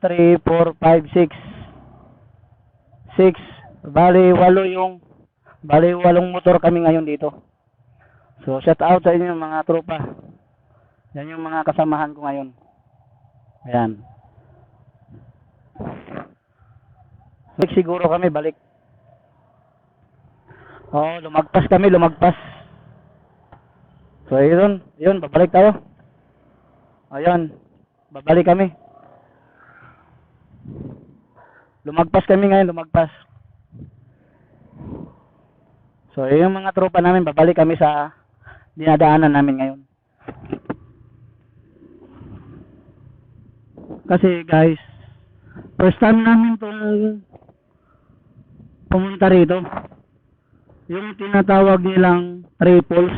3, 4, 5, 6. 6. Bali, walong motor kami ngayon dito. So, shout out sa inyo mga tropa. Yan yung mga kasamahan ko ngayon. Ayan. Siguro kami balik. Oh, lumagpas kami. So, yun, babalik tayo. Ayan, babalik kami. Lumagpas kami ngayon. So, yung mga tropa namin, babalik kami sa dinadaanan namin ngayon. Kasi guys, first time namin itong pumunta rito. Yung tinatawag nilang triples.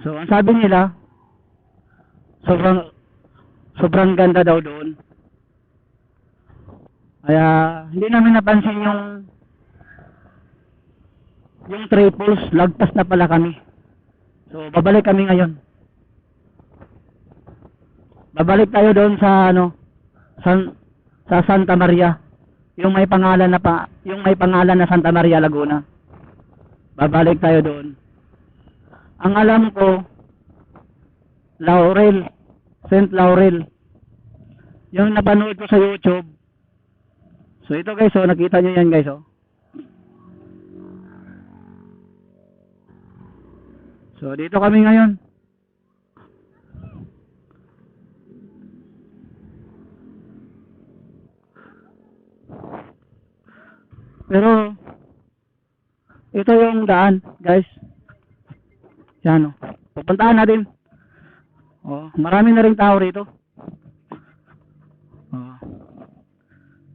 So, ang sabi nila, sobrang ganda daw doon. Kaya, hindi namin napansin yung triples, lagpas na pala kami. So, babalik kami ngayon. Babalik tayo doon sa sa Santa Maria. Yung may pangalan na Santa Maria Laguna. Babalik tayo doon. Ang alam ko, St. Laurel. Yung napanood ko sa YouTube. So, ito guys, nakita nyo yan guys, So, dito kami ngayon. Pero, ito yung daan, guys. Yan, pupuntahan natin. Marami na rin tao rito.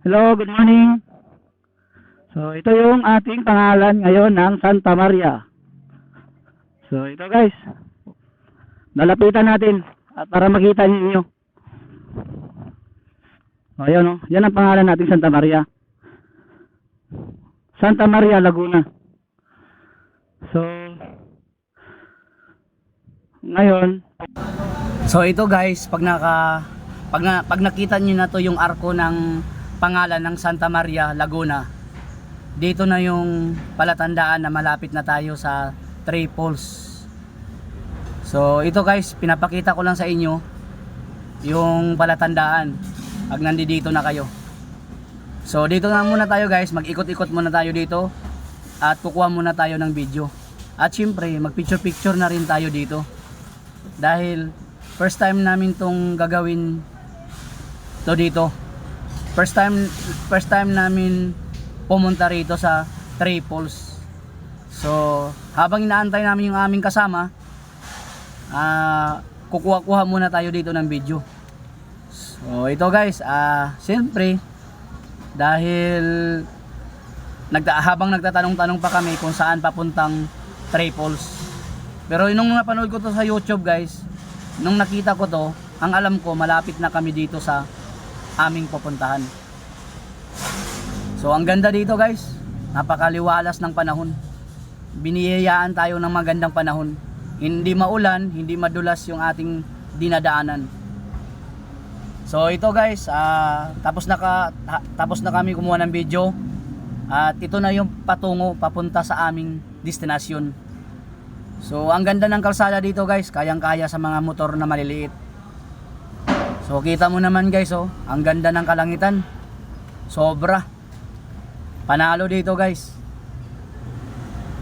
Hello, good morning. So, ito yung ating pangalan ngayon ng Santa Maria. So, ito guys. Lalapitan natin para makita niyo. Ayan, yan ang pangalan natin, Santa Maria. Santa Maria Laguna. So, ngayon, so ito guys, pag nakita niyo na to yung arko ng pangalan ng Santa Maria Laguna, dito na yung palatandaan na malapit na tayo sa triples. So ito guys, pinapakita ko lang sa inyo yung palatandaan pag nandito na kayo. So dito na muna tayo guys, mag-ikot-ikot muna tayo dito at kukuha muna tayo ng video. At syempre, mag-picture-picture na rin tayo dito. Dahil first time namin tong gagawin to dito. First time namin pumunta rito sa triples. So habang inaantay namin yung aming kasama, kukuha muna tayo dito ng video. So ito guys, siyempre dahil habang nagtatanong-tanong pa kami kung saan papuntang triples. Pero nung napanood ko to sa YouTube guys, nung nakita ko to, ang alam ko malapit na kami dito sa aming pupuntahan. So ang ganda dito guys, napakaliwalas ng panahon. Biniyayaan tayo ng magandang panahon. Hindi maulan, hindi madulas yung ating dinadaanan. So ito guys, tapos na kami kumuha ng video. At ito na yung papunta sa aming destinasyon. So ang ganda ng kalsada dito guys, kayang-kaya sa mga motor na maliliit. So kita mo naman guys, ang ganda ng kalangitan. Sobra. Panalo dito guys.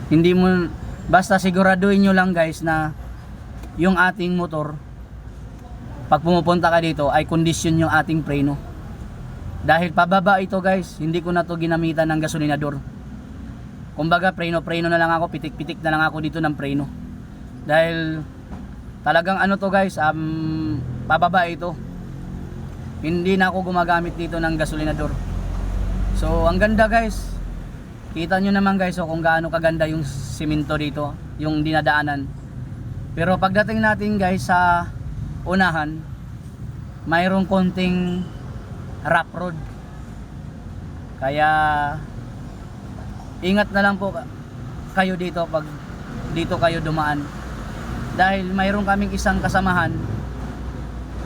Hindi mo, basta siguraduhin nyo lang guys na yung ating motor, pag pumupunta ka dito ay kondisyon yung ating preno. Dahil pababa ito guys, hindi ko na to ginamitan ng gasolinador. Kumbaga preno na lang ako, pitik-pitik na lang ako dito ng preno. Dahil talagang ano to guys, pababa ito. Hindi na ako gumagamit dito ng gasolinador. So ang ganda guys. Kita nyo naman guys kung gaano kaganda yung simento dito, yung dinadaanan. Pero pagdating natin guys sa unahan, mayroong konting rough road. Kaya ingat na lang po kayo dito pag dito kayo dumaan. Dahil mayroon kaming isang kasamahan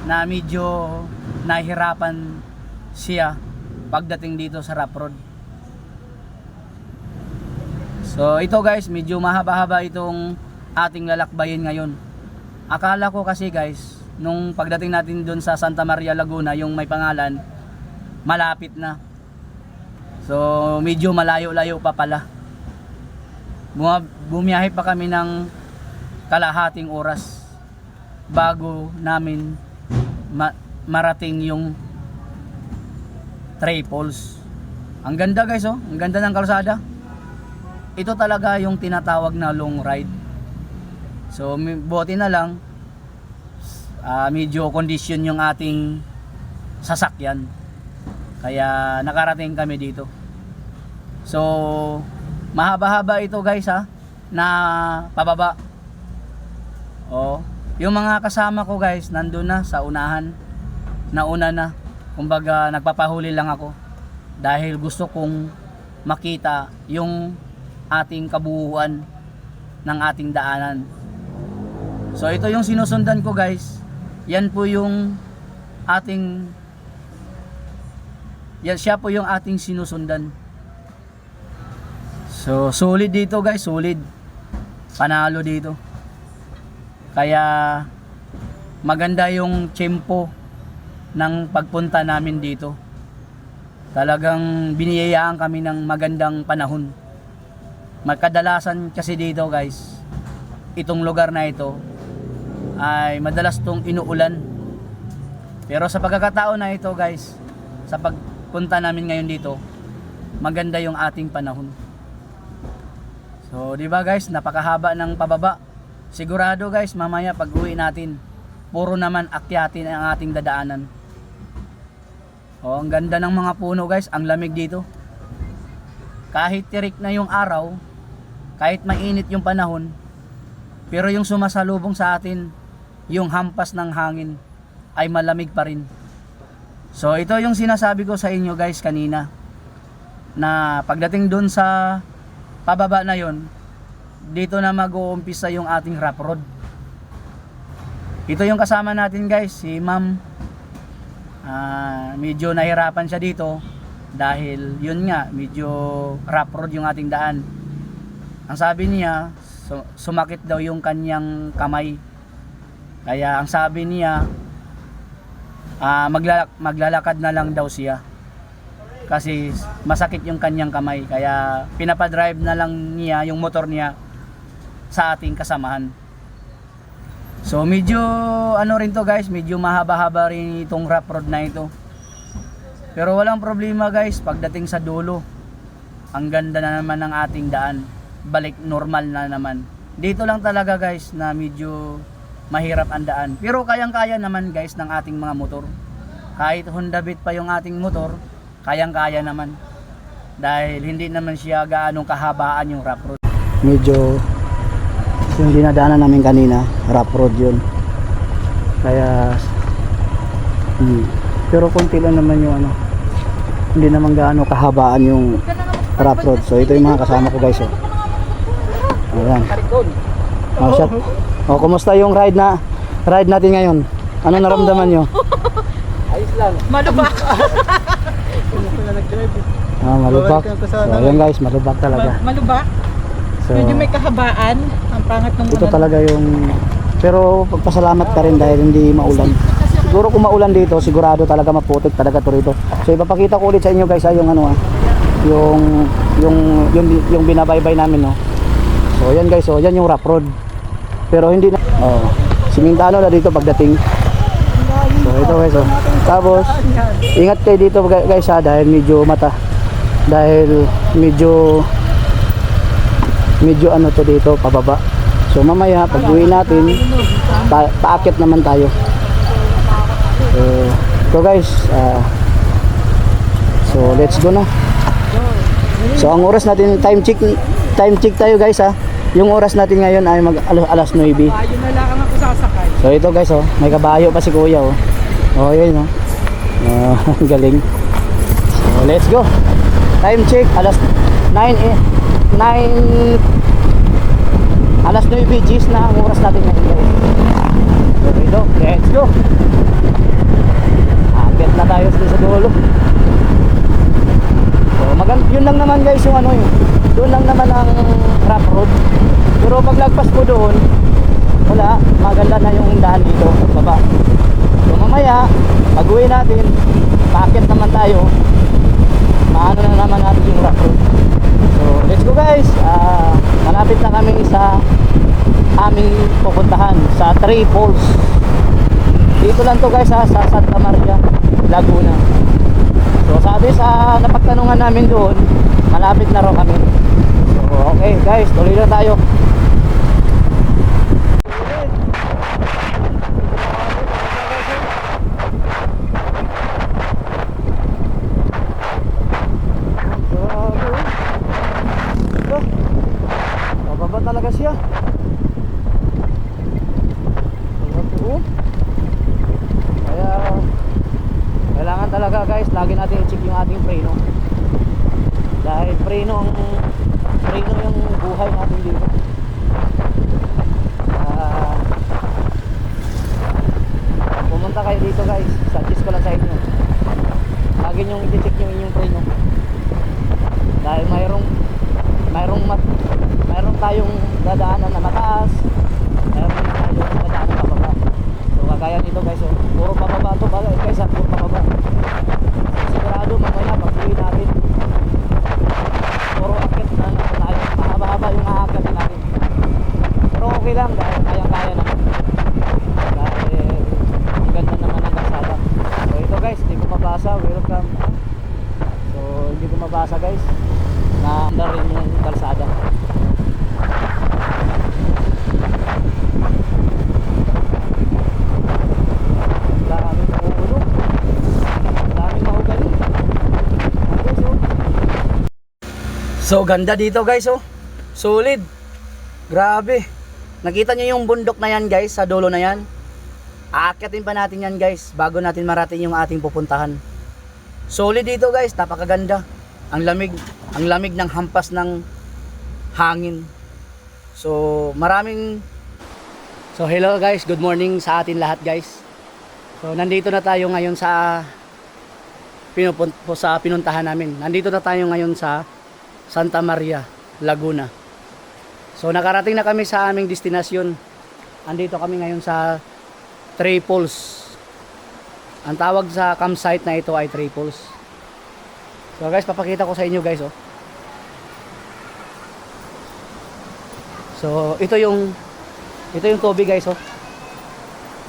na medyo nahihirapan siya pagdating dito sa rough road. So ito guys, medyo mahaba-haba itong ating lalakbayin ngayon. Akala ko kasi guys, nung pagdating natin dun sa Santa Maria Laguna, yung may pangalan, malapit na. So medyo malayo-layo pa pala. Bumiyahe pa kami ng kalahating oras bago namin marating yung Triples. Ang ganda guys, oh, ang ganda ng kalsada. Ito talaga yung tinatawag na long ride. So buti na lang medyo condition yung ating sasakyan, kaya nakarating kami dito. So mahaba-haba ito guys na pababa. Yung mga kasama ko guys nandun na sa unahan, nauna na. Kumbaga nagpapahuli lang ako dahil gusto kong makita yung ating kabuuan ng ating daanan. So ito yung sinusundan ko guys. Yan po yung ating siya po yung ating sinusundan. So solid dito guys, solid. Panalo dito. Kaya maganda yung tempo ng pagpunta namin dito. Talagang biniyayaan kami ng magandang panahon. Kadalasan kasi dito guys, itong lugar na ito ay madalas tong inuulan. Pero sa pagkakataon na ito guys, sa pagpunta namin ngayon dito, maganda yung ating panahon. So di ba guys, napakahaba ng pababa. Sigurado guys, mamaya pag uwi natin, puro naman akyatin ang ating dadaanan. Ang ganda ng mga puno guys, ang lamig dito. Kahit tirik na yung araw, kahit mainit yung panahon, pero yung sumasalubong sa atin, yung hampas ng hangin, ay malamig pa rin. So ito yung sinasabi ko sa inyo guys kanina, na pagdating dun sa pababa na yon, dito na mag-uumpisa yung ating rough road. Ito yung kasama natin guys, si ma'am. Medyo nahirapan siya dito dahil yun nga, medyo rough road yung ating daan. Ang sabi niya, sumakit daw yung kanyang kamay. Kaya ang sabi niya, maglalakad na lang daw siya kasi masakit yung kanyang kamay. Kaya pinapadrive na lang niya yung motor niya sa ating kasamahan. So medyo ano rin to guys, medyo mahaba-haba rin itong rough road na ito. Pero walang problema guys, pagdating sa dulo, ang ganda na naman ng ating daan. Balik normal na naman. Dito lang talaga guys na medyo mahirap ang daan. Pero kayang-kaya naman guys ng ating mga motor. Kahit Honda Beat pa yung ating motor, kayang-kaya naman. Dahil hindi naman siya gaanong kahabaan yung rough road. Medyo yung dinadaanan namin kanina, rough road yun. Kaya pero konti lang naman yung hindi naman gaano kahabaan yung rough road. So ito yung mga kasama ko guys. Ayan. Kumusta yung ride natin ngayon? Ano naramdaman nyo? Ayos lang. Malubak. Malubak. So ayan guys, malubak talaga. Malubak. So, medyo may kahabaan. Ang pangat ng ito talaga yung, pero pagpasalamat ka rin dahil hindi maulan. Siguro kung maulan dito, sigurado talaga maputik talaga to rito. So ipapakita ko ulit sa inyo guys yung yung binabaybay namin So yan guys, yan yung rough road. Pero hindi na simintano na dito pagdating. So ito guys Tapos ingat kayo dito guys dahil medyo ano to dito pababa. So mamaya pag uwi natin paakit naman tayo. So guys so let's go na. So ang oras natin, time check tayo guys Yung oras natin ngayon ay alas 9. Ayun na lang ako sasakay. So ito guys may kabayo pa si kuya yun galing. So let's go. Time check alas 9 G's na ang oras natin ngayon guys. So let's go. Ang Akit na tayo sa dulo. So yun lang naman guys yung ano yun. Doon lang naman ang rough road. Pero paglagpas mo doon, wala, maganda na yung daan dito baba. So mamaya pag uwi natin, paakit naman tayo, maano na naman natin yung rough road. So let's go guys. Malapit na kami sa aming pupuntahan sa Three Falls. Dito lang to guys sa Santa Maria, Laguna. So sabi sa napagtanungan namin doon, malapit na raw kami. So okay guys, tuloy na tayo. Bababa talaga siya. Kaya kailangan talaga guys, lagi natin i-check yung ating preno. Dahil preno yung buhay natin dito. Pag pumunta kayo dito guys, suggest ko lang sa inyo, lagi nyong i-check yung inyong preno. Dahil mayroong tayong dadaanan na mataas, mayroon tayong dadaanan na pababa. So kagaya nito guys, puro pababa to bagay guys, puro pababa. Sigurado mamaya pag uwi natin, puro akit na tayo, mahaba-haba yung aakit natin. Pero okay lang dahil kayang-kaya naman, dahil ang ganda naman ang kalsada. So ito guys, hindi ko mabasa, welcome. So hindi ko mabasa guys, na andar rin yung kalsada. So ganda dito guys, oh. Solid. Grabe. Nakita nyo yung bundok na yan guys, sa dulo na yan. Aakyatin pa natin yan guys bago natin marating yung ating pupuntahan. Solid dito guys, napakaganda. Ang lamig ng hampas ng hangin. So hello guys, good morning sa atin lahat guys. So nandito na tayo ngayon sa pinuntahan namin. Nandito na tayo ngayon sa Santa Maria, Laguna. So nakarating na kami sa aming destinasyon. Andito kami ngayon sa Three Falls. Ang tawag sa campsite na ito ay Three Falls. So guys, papakita ko sa inyo guys, oh. So ito yung tubig guys, oh.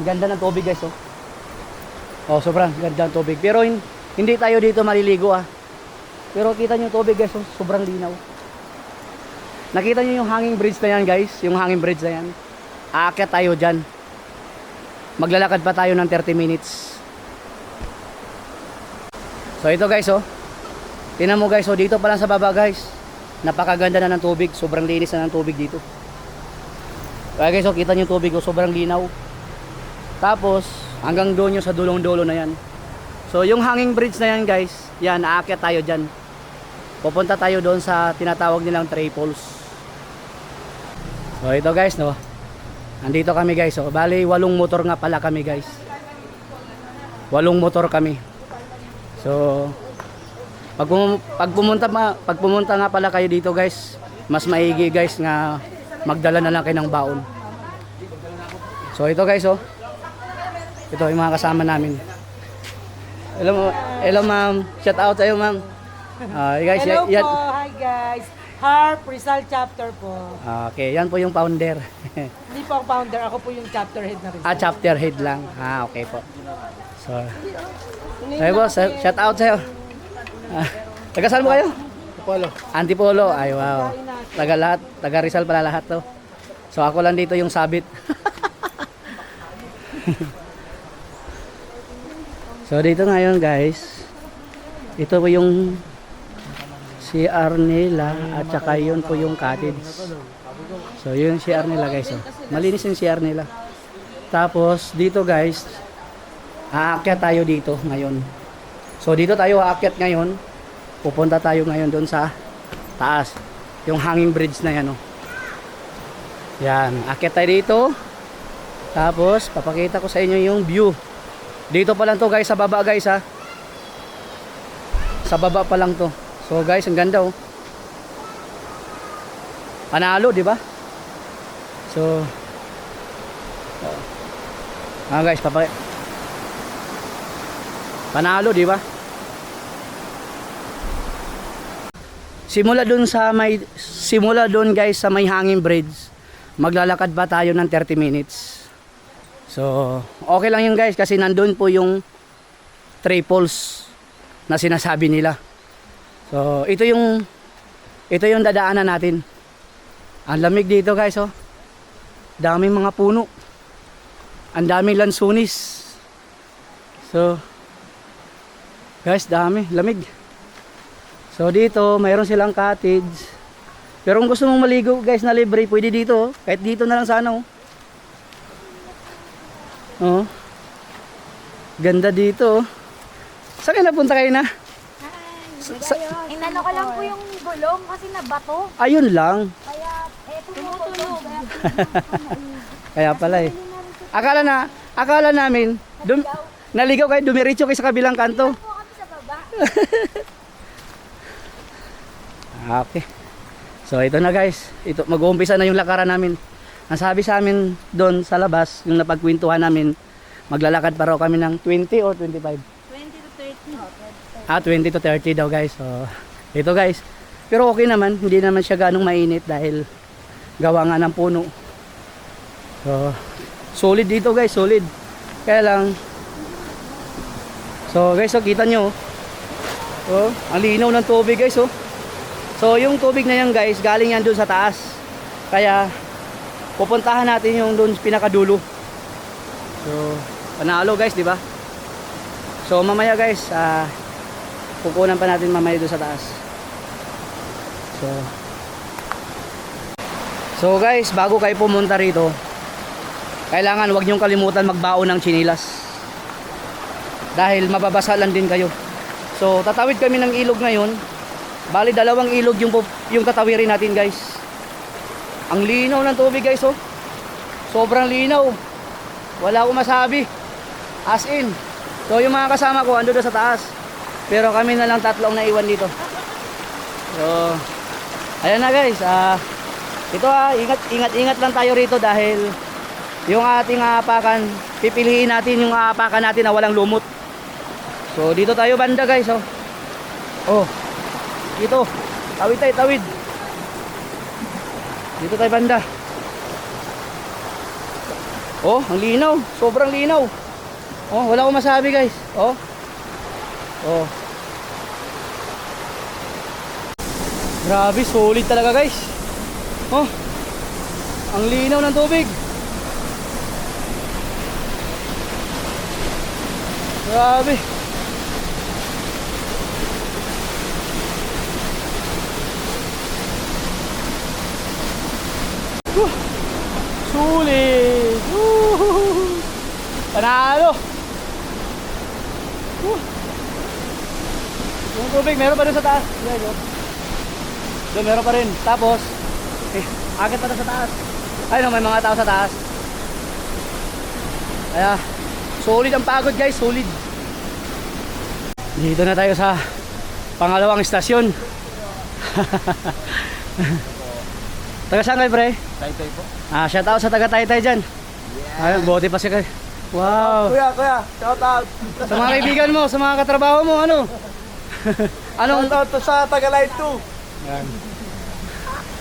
Ang ganda ng tubig guys, oh. Oh, sobrang ganda ng tubig. Pero hindi tayo dito maliligo, ah. Pero kita nyo yung tubig guys, oh, sobrang linaw. Nakita nyo yung hanging bridge na yan guys, yung hanging bridge na yan. Aakyat tayo dyan. Maglalakad pa tayo ng 30 minutes. So ito guys, oh. Tingnan mo guys, oh, dito pa lang sa baba guys, napakaganda na ng tubig, sobrang linis na ng tubig dito. Kaya guys, oh, kita nyo yung tubig, oh, sobrang linaw. Tapos hanggang doon yung sa dulong-dulo na yan. So yung hanging bridge na yan guys, yan, aakyat tayo dyan. Pupunta tayo doon sa tinatawag nilang Three Falls. So ito guys, no, andito kami guys, oh. Bali 8 motor nga pala kami guys. 8 motor kami. So pag pumunta nga pala kayo dito guys, mas maigi guys nga magdala na lang kayo ng baon. So ito guys, oh, ito yung mga kasama namin. Hello ma'am, shout out sa'yo ma'am. Guys, Hello po, hi guys. Harp Rizal chapter po. Okay, yan po yung founder. Hindi po ako founder, ako po yung chapter head na Rizal. Chapter head lang. Okay po. So, sayo po, shout out sa'yo. Taga saan mo kayo? Antipolo. Antipolo. Ay wow. Taga Rizal pala lahat to. So ako lang dito yung sabit. So dito ngayon guys, ito po yung CR nila at saka yun po yung cottage. So yun yung CR nila guys, oh. Malinis yung CR nila. Tapos dito guys, aakyat tayo dito ngayon. So dito tayo aakyat ngayon. Pupunta tayo ngayon doon sa taas, yung hanging bridge na yan, oh. Yan, aakyat tayo dito. Tapos papakita ko sa inyo yung view. Dito pa lang to guys, sa baba guys ha. Sa baba pa lang to. So guys, ang ganda oh. Panalo, di ba? So guys, panalo, di ba? Simula doon guys sa may hanging bridge. Maglalakad ba tayo ng 30 minutes? So, okay lang yun guys kasi nandun po yung triples na sinasabi nila. So, ito yung dadaanan natin. Ang lamig dito guys oh. Daming mga puno. Ang daming lansunis. So, guys, lamig. So, dito mayroon silang cottage. Pero kung gusto mong maligo guys na libre, pwede dito oh. Kahit dito na lang sana oh. Oh. Ganda dito. Oh. Saan kayo napunta kayo na? Inano ko lang po yung gulong kasi nabato. Ayun lang. Kaya tumutunog. Kaya pala eh. Akala namin naligaw kayo, dumiretso kayo sa kabilang kanto. Po kami sa baba. Okay. So ito na guys. Ito mag-uumpisa na yung lakaran namin. Ang sabi sa amin doon sa labas, yung napagkwentuhan namin, maglalakad pa raw kami ng 20 or 25. 20 to 30. 20 to 30 daw guys. So, ito guys. Pero okay naman, hindi naman siya ganong mainit dahil gawa nga ng puno. So, solid dito guys, solid. Kaya lang, so guys, so, kita nyo. Oh, ang linaw ng tubig guys. Oh. So, yung tubig na yan guys, galing yan doon sa taas. Kaya, pupuntahan natin yung doon pinakadulo. So, panalo guys, di ba? So, mamaya guys, pupunan pa natin mamaya doon sa taas. So guys, bago kayo pumunta rito, kailangan wag niyong kalimutan magbaon ng tsinilas. Dahil mababasa lang din kayo. So, tatawid kami ng ilog ngayon. Bali, 2 ilog yung tatawirin natin guys. Ang linaw ng tubig guys oh. Sobrang linaw. Wala akong masabi. As in. So yung mga kasama ko ando doon sa taas. Pero kami na lang 3 ang naiwan dito. So ayan na guys. Ito ingat lang tayo rito dahil yung ating aapakan, pipiliin natin yung aapakan natin na walang lumot. So dito tayo banda guys oh. Oh. Dito. Tawid. Dito tayo banda. Oh, ang linaw. Sobrang linaw. Oh, wala akong masabi guys. Oh. Oh. Grabe, solid talaga guys. Oh. Ang linaw ng tubig. Grabe. Sulit. Panalo. Yung tubig meron pa rin sa taas. Doon meron pa rin. Tapos akit pa rin sa taas. Ayun, may mga tao sa taas. Kaya solid ang pagod guys, solid. Dito na tayo sa pangalawang istasyon. Taga saan kayo pre? Taytay po. Shout out sa taga Taytay dyan. Yeah. Ayun, bote pa siya kayo. Wow. Kuya, shout out. Sa mga kaibigan mo, sa mga katrabaho mo, ano? Anong Shout out to sa Tagalight 2. Yan.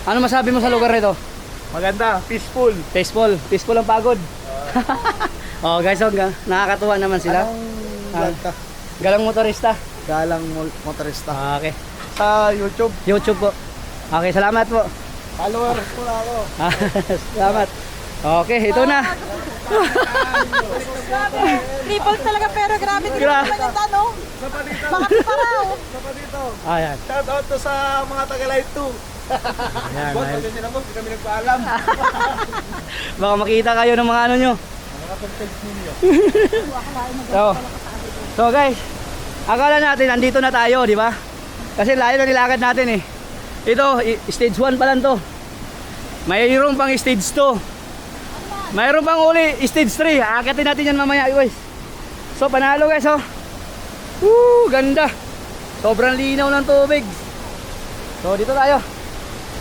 Ano masabi mo sa lugar nito? Maganda, peaceful. Peaceful ang pagod. Oh guys, nakakatuwa naman sila. Vlog ka? Galang motorista. Galang motorista. Okay. Sa YouTube. YouTube po. Okay, salamat po. Followers po na ako. Salamat. Okay, ito na. Triple talaga pero grabe din naman yung tanong. Bakit paraw? Ayan. Shout out to sa mga Tagalight 2. Ayan. Boss, pwede nila boss, hindi kami nagpaalam. Baka makita kayo ng mga ano nyo. Mga contents ninyo. So guys, akala natin nandito na tayo, di ba? Kasi layo na nilakad natin eh. Ito, stage 1 pa lang to. Mayroon pang stage 2. Mayroon pang uli, stage 3. Aakatin natin yan mamaya guys. So panalo guys oh. Ganda. Sobrang linaw ng tubig. So dito tayo.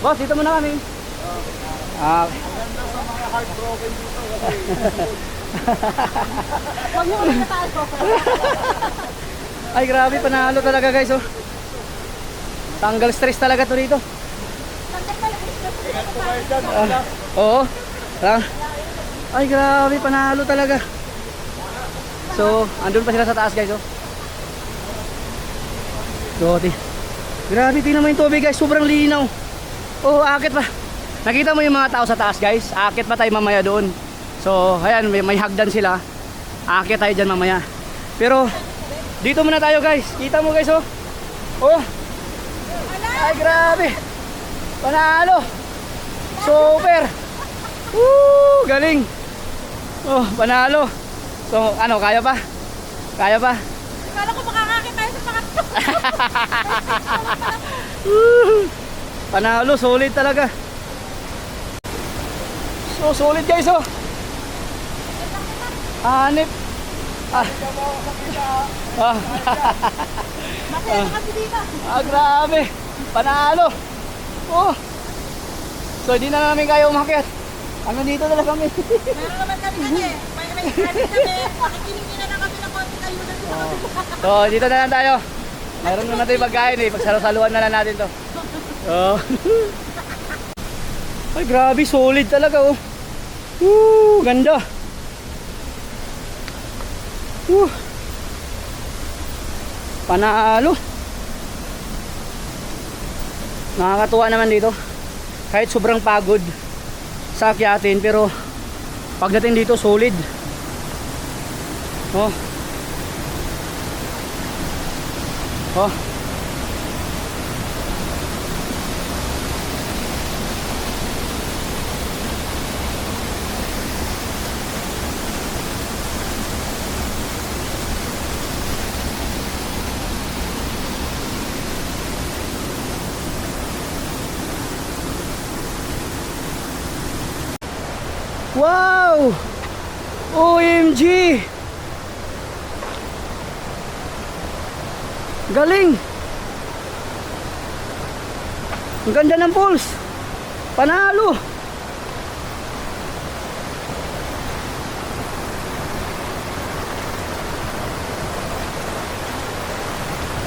Boss, dito muna kami. Ah, Ganda sa mga heartbroken dito kasi Huwag niyo ulit natalo. ay grabe, panalo talaga guys oh. Tanggal stress talaga to dito. ingat po kayo dyan. Oo. Lang. Ay grabe, panalo talaga. So, andun pa sila sa taas guys oh. So, grabe, tingnan mo yung tubig guys, sobrang linaw. Oh, akit pa. Nakita mo yung mga tao sa taas guys? Akit pa tayo mamaya doon. So, ayan, may hagdan sila. Akit tayo dyan mamaya. Pero, dito muna tayo guys. Kita mo guys oh. Oh. Ay grabe. Panalo. Super. Galing. Oh, panalo. So, ano, kaya pa? Kaya pa? Kala ko makakakit tayo sa pangatlo. Panalo, solid talaga. So solid guys oh. Hanip. Ah. Masaya na kasi dito. Grabe. Panalo. Oh. So hindi na namin kaya umakyat. Hanggang dito na lang kami. Meron naman kami kasi. May credit kami. Makikinig na lang kami ng konti kayo na dito. So dito na lang tayo. Mayroon naman tayo pagkain eh. Pagsalo-saluan na lang natin to. Oh. Ay grabe, solid talaga oh. Ganda. Panalo. Nakakatuwa naman dito. Kahit sobrang pagod sa akyatin, pero pagdating dito solid. Oh. Oh. Wow! OMG! Galing! Ang ganda ng pulse! Panalo!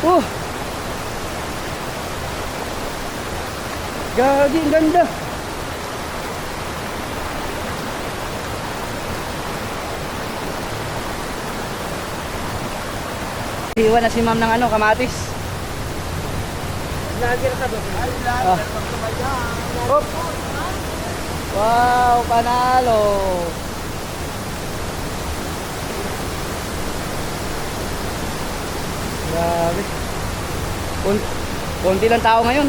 Oh! Gagi, ang ganda! Iwan na si ma'am ng ano, kamatis. Lagi na sabi. Ay, lagi Ah. na magkabayan. Hop. Wow, panalo. Grabe. Konti lang tao ngayon.